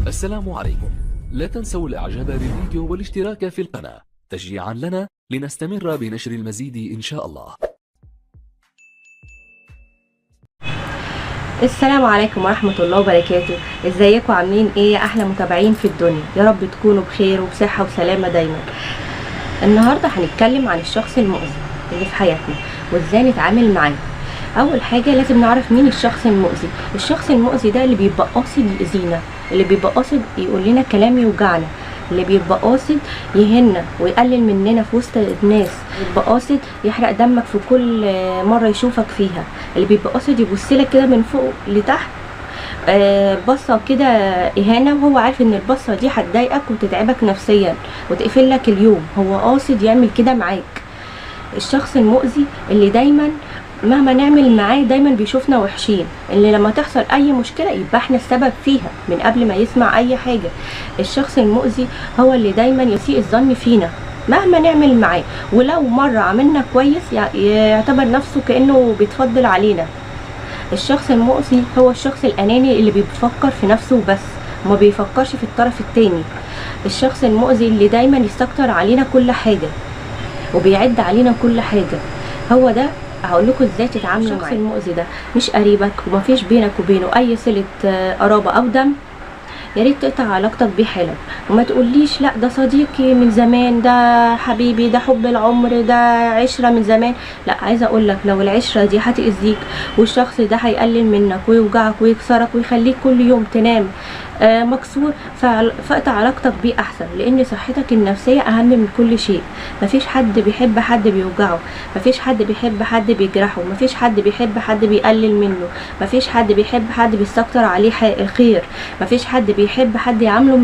السلام عليكم. لا تنسوا الاعجاب بالفيديو والاشتراك في القناة تشجيعا لنا لنستمر بنشر المزيد ان شاء الله. السلام عليكم ورحمة الله وبركاته. ازيكم عاملين ايه يا احلى متابعين في الدنيا؟ يا رب تكونوا بخير وبصحة وسلامة دايما. النهاردة هنتكلم عن الشخص المؤذي اللي في حياتنا وازاي نتعامل معاه. اول حاجة لازم نعرف مين الشخص المؤذي. الشخص المؤذي ده اللي بيبقى قاصد يأذينا، اللي بيبقى قاصد يقول لنا كلام يوجعنا، اللي بيبقى قاصد يهنا ويقلل مننا في وسط الناس، بيبقى قاصد يحرق دمك في كل مرة يشوفك فيها، اللي بيبقى قاصد يبصلك كده من فوق لتحت بصة كده إهانة، وهو عارف ان البصة دي هتضايقك وتتعبك نفسيا وتقفل لك اليوم. هو قاصد يعمل كده معاك. الشخص المؤذي اللي دايما مهما نعمل معاه دايما بيشوفنا وحشين، اللي لما تحصل اي مشكلة يبقى احنا السبب فيها من قبل ما يسمع اي حاجة. الشخص المؤذي هو اللي دايما يسيء الظن فينا مهما نعمل معاه، ولو مرة عملنا كويس يعتبر نفسه كأنه بيتفضل علينا. الشخص المؤذي هو الشخص الأناني اللي بيفكر في نفسه بس وما بيفكرش في الطرف التاني. الشخص المؤذي اللي دايما يستكتر علينا كل حاجة وبيعد علينا كل حاجة. هو ده هقول لكم ازاي تتعاملوا معاه. الشخص المؤذي ده مش قريبك ومفيش بينك وبينه اي صلة قرابة او دم، يا ريت تقطع علاقتك بيه حالا وما تقوليش لا ده صديقي من زمان، ده حبيبي، ده حب العمر، ده عشرة من زمان. لا، عايزه اقول لك لو العشرة دي هتأذيك والشخص ده هيقلل منك ويوجعك ويكسرك ويخليك كل يوم تنام مكسور، فاقطع علاقتك بيه احسن، لان صحتك النفسيه اهم من كل شيء. مفيش حد بيحب حد بيوجعه، مفيش حد بيحب حد بيجرحه، مفيش حد بيحب حد بيقلل منه، مفيش حد بيحب حد بيستكتر عليه الخير، مفيش حد بيحب حد يعامله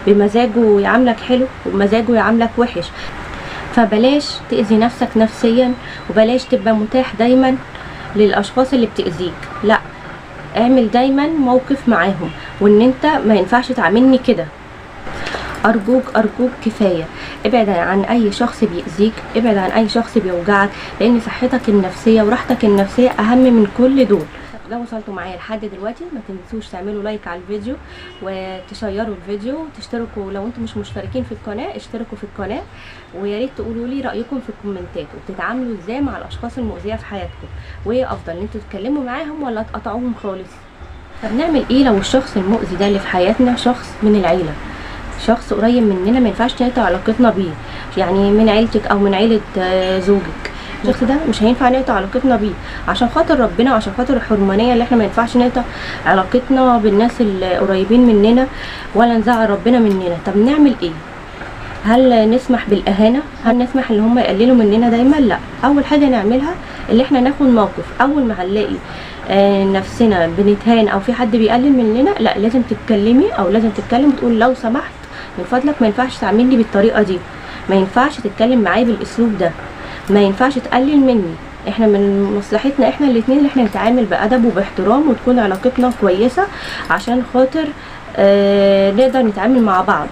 بمزاجه يعاملك حلو وبمزاجه يعاملك وحش. فبلاش تأذي نفسك نفسيا، وبلاش تبقى متاح دايما للاشخاص اللي بتأذيك. لا، اعمل دايما موقف معاهم وان انت ما ينفعش تعاملني كده. ارجوك كفايه. ابعد عن اي شخص بيأذيك، ابعد عن اي شخص بيوجعك، لان صحتك النفسيه وراحتك النفسيه اهم من كل دول. لو وصلتوا معايا لحد دلوقتي ما تنسوش تعملوا لايك على الفيديو وتشيروا الفيديو وتشتركوا. لو انتم مش مشتركين في القناه اشتركوا في القناه، ويا ريت تقولوا لي رايكم في الكومنتات وبتتعاملوا ازاي مع الاشخاص المؤذيه في حياتكم، وايه افضل ان انتوا تتكلموا معاهم ولا تقطعوهم خالص. طب نعمل ايه لو الشخص المؤذي ده اللي في حياتنا شخص من العيله، شخص قريب مننا ما ينفعش نقطع علاقتنا بيه، يعني من عيلتك او من عيله زوجك؟ الشخص ده مش هينفع نقطع علاقتنا بيه عشان خاطر ربنا وعشان خاطر الحرمانيه اللي احنا ما ينفعش نقطع علاقتنا بالناس القريبين مننا ولا نزعل ربنا مننا. طب نعمل ايه؟ هل نسمح بالاهانه؟ هل نسمح ان هم يقللوا مننا دايما؟ لا. اول حاجه نعملها اللي احنا ناخد موقف. اول ما هنلاقي نفسنا بنتهان او في حد بيقلل مننا، لا لازم تتكلمي او لازم تتكلم وتقول لو سمحت من فضلك ما ينفعش تعاملني بالطريقه دي، ما ينفعش تتكلم معايا بالاسلوب ده، ما ينفعش تقلل مني. احنا من مصلحتنا احنا الاثنين ان احنا نتعامل بادب وباحترام وتكون علاقتنا كويسه عشان خاطر نقدر نتعامل مع بعض،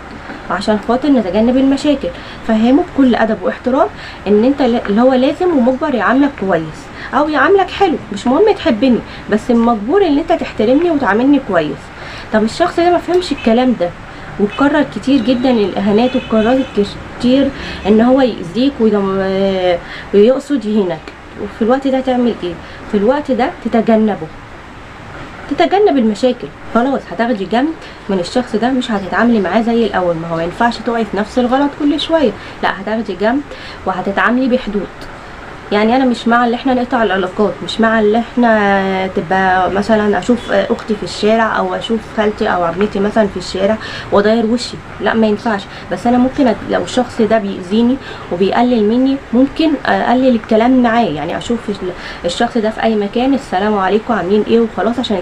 عشان خاطر نتجنب المشاكل. فهمه بكل ادب واحترام ان انت اللي هو لازم ومجبر يعاملك كويس او يعاملك حلو، مش مهم تحبني بس مجبور ان انت تحترمني وتعاملني كويس. طب الشخص ده ما فهمش الكلام ده واتكرر كتير جدا الاهانات واتكررت كتير ان هو يأذيك ويقصد يهينك، وفي الوقت ده تعمل ايه؟ في الوقت ده تتجنب المشاكل. خلاص هتاخدي جنب من الشخص ده، مش هتتعاملي معاه زي الاول. ما هو ما ينفعش تقعي في نفس الغلط كل شويه، لا هتاخدي جنب وهتتعاملي بحدود. يعني انا مش مع اللي احنا نقطع العلاقات، مش مع اللي احنا تبقى مثلا اشوف اختي في الشارع او اشوف خالتي او عمتي مثلا في الشارع واضير وشي، لا ما ينفعش. بس انا ممكن لو الشخص ده بيأذيني وبيقلل مني ممكن اقلل الكلام معاه، يعني اشوف الشخص ده في اي مكان السلام عليكم عاملين ايه وخلاص، عشان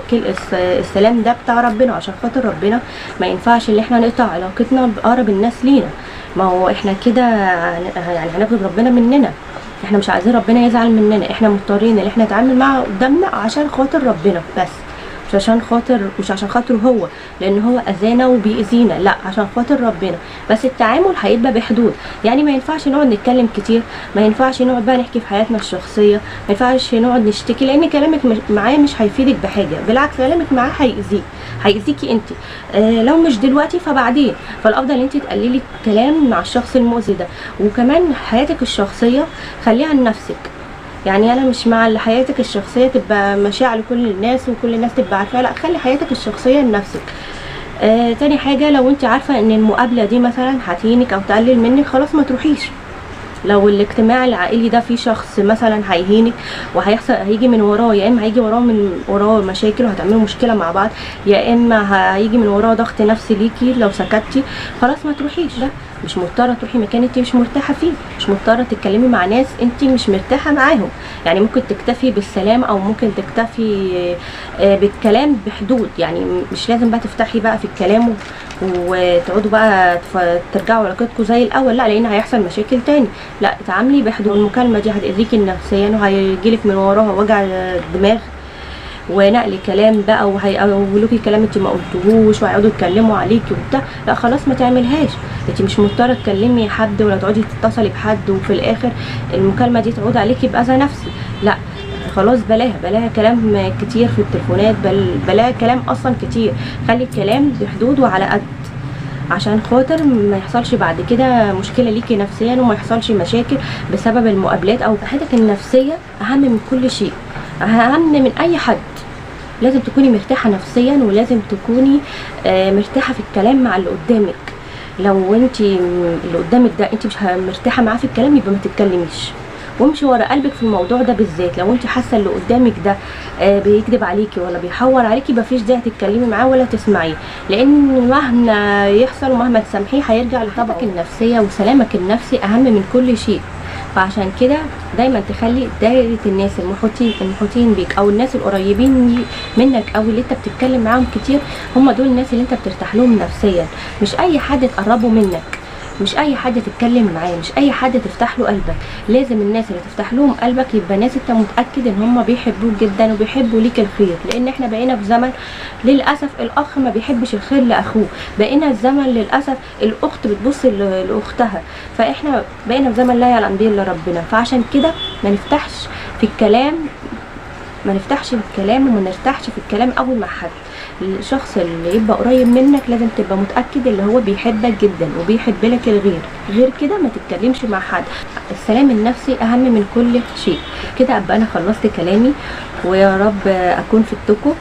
السلام ده بتاع ربنا، عشان خاطر ربنا ما ينفعش اللي احنا نقطع علاقتنا بأقرب الناس لينا. ما هو احنا كده يعني هناخد ربنا مننا، احنا مش عايزين ربنا يزعل مننا، احنا مضطرين ان احنا نتعامل مع قدامنا عشان خاطر ربنا بس. مش عشان خاطره هو، لان هو اذانا وبيأذينا، لا، عشان خاطر ربنا. بس التعامل هيبقى بحدود. يعني ما ينفعش نقعد نتكلم كتير، ما ينفعش نقعد بقى نحكي في حياتنا الشخصيه، ما ينفعش نقعد نشتكي، لان كلامك معاه مش هيفيدك بحاجه، بالعكس كلامك معاه هيأذيكي انت. لو مش دلوقتي فبعدين. فالافضل ان انت تقللي الكلام مع الشخص المؤذي ده. وكمان حياتك الشخصيه خليها لنفسك. يعني انا مش مع حياتك الشخصيه تبقى مشاع لكل الناس وكل الناس تبقى عارفاها، لا، خلي حياتك الشخصيه لنفسك. تاني حاجه، لو انت عارفه ان المقابله دي مثلا هتهينك او تقلل منك، خلاص ما تروحيش. لو الاجتماع العائلي ده فيه شخص مثلا هيهينك هيجي من وراه، يا اما هيجي وراه مشاكل وهتعملوا مشكله مع بعض، يا اما هيجي من وراه ضغط نفسي ليكي. لو سكتتي خلاص ما تروحيش. ده مش مضطره تروحي مكان انت مش مرتاحه فيه، مش مضطره تتكلمي مع ناس انت مش مرتاحه معاهم. يعني ممكن تكتفي بالسلام، او ممكن تكتفي بالكلام بحدود. يعني مش لازم بقى تفتحي بقى في الكلام وتقعدوا بقى ترجعوا علاقتكم زي الاول، لا، لان هيحصل مشاكل تاني. لا، اتعاملي بحدود. المكالمه دي هتاذيكي نفسيا وهيجيلك من وراها وجع دماغ ونقل كلام بقى، وهيقولوكي كلام انت ما قلتوهوش، وهيقعدوا يتكلموا عليكي وبتاع. لا، خلاص ما تعملهاش. انت مش مضطره تكلمي حد ولا تقعدي تتصلي بحد وفي الاخر المكالمه دي تعود عليكي باذى نفسي. لا، خلاص بلاها كلام كتير في التليفونات، بلاها كلام اصلا كتير. خلي الكلام بحدود وعلى قد، عشان خاطر ما يحصلش بعد كده مشكله ليكي نفسيا، وما يحصلش مشاكل بسبب المقابلات. او صحتك النفسيه اهم من كل شيء، اهم من اي حد. لازم تكوني مرتاحه نفسيا، ولازم تكوني مرتاحه في الكلام مع اللي قدامك. لو انت اللي قدامك ده انت مش مرتاحه معاه في الكلام، يبقى ما تتكلميش، وامشي ورا قلبك في الموضوع ده بالذات. لو انت حاسه اللي قدامك ده بيكذب عليكي ولا بيحور عليكي، يبقى مفيش داعي تتكلمي معاه ولا تسمعيه، لان مهما يحصل ومهما تسامحيه هيرجع لطبعك النفسيه. وسلامك النفسي اهم من كل شيء. فعشان كده دايما تخلي دايره الناس المحيطين بيك، او الناس القريبين منك، او اللي انت بتتكلم معاهم كتير، هم دول الناس اللي انت بترتاح لهم نفسيا. مش اي حد تقربوا منك، مش اي حد تتكلم معاه، مش اي حد تفتح له قلبك. لازم الناس اللي تفتح لهم قلبك يبقى ناس انت متاكد ان هم بيحبوك جدا وبيحبوا ليك الخير. لان احنا بقينا في زمن للاسف الاخ ما بيحبش الخير لاخوه، بقينا في زمن للاسف الاخت بتبص لاختها. فاحنا بقينا في زمن لا يعلم به الا ربنا. فعشان كده ما نفتحش الكلام وما نرتاحش في الكلام اول مع حد. الشخص اللي يبقى قريب منك لازم تبقى متأكد اللي هو بيحبك جدا وبيحب لك الغير. غير كده ما تتكلمش مع حد. السلام النفسي اهم من كل شيء. كده ابقى انا خلصت كلامي، ويا رب اكون فدتكم،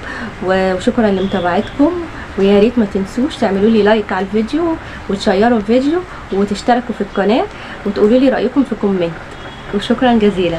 وشكرا لمتابعتكم. ويا ريت ما تنسوش تعملوا لي لايك على الفيديو، وتشيروا الفيديو، وتشتركوا في القناة، وتقولوا لي رأيكم في كومنت. وشكرا جزيلا.